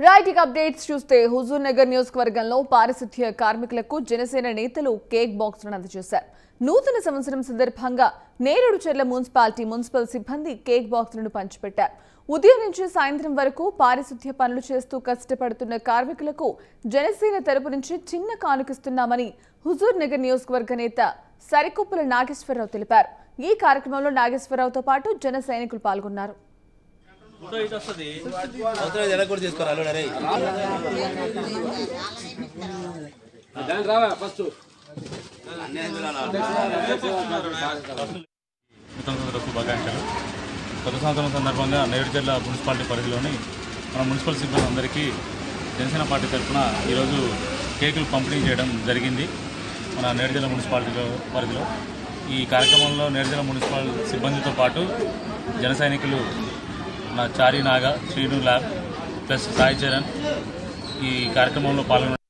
Right updates చూస్తే హుజూర్ నగర్ నియోజకవర్గంలో పారిశుద్ధ్య కార్మికులకు జనసేన నేతలు కేక్ బాక్స్లను అందజేశారు. నూతన సంవత్సరం సందర్భంగా నేరేడుచెర్ల మున్సిపల్ సిబ్బంది కేక్ బాక్స్లను పంచిపెట్టారు. ఉదయం నుంచి సాయంత్రం వరకు పారిశుద్ధ్య పనులు చేస్తూ కష్టపడుతున్న కార్మికులకు జనసేన తరపు నుంచి చిన్న కానుకిస్తున్నామని హుజూర్ నగర్ నియోజకవర్గ నేత సరికొప్పుల నాగేశ్వరరావు తెలిపారు. ఈ కార్యక్రమంలో నాగేశ్వరరావుతో పాటు జన సైనికులు పాల్గొన్నారు. శుభాకాంక్షలు. కొత్త సంవత్సరం సందర్భంగా నేరేడుచెర్ల మున్సిపాలిటీ పరిధిలోని మన మున్సిపల్ సిబ్బంది అందరికీ జనసేన పార్టీ తరఫున ఈరోజు కేకులు పంపిణీ చేయడం జరిగింది. మన నేరేడుచెర్ల మున్సిపాలిటీ పరిధిలో ఈ కార్యక్రమంలో నేరేడుచెర్ల మున్సిపల్ సిబ్బందితో పాటు జన సైనికులు మన చారి నాగా, శ్రీను ల్యాబ్ ప్లస్ సాయి చరణ్ ఈ కార్యక్రమంలో పాల్గొన్నారు.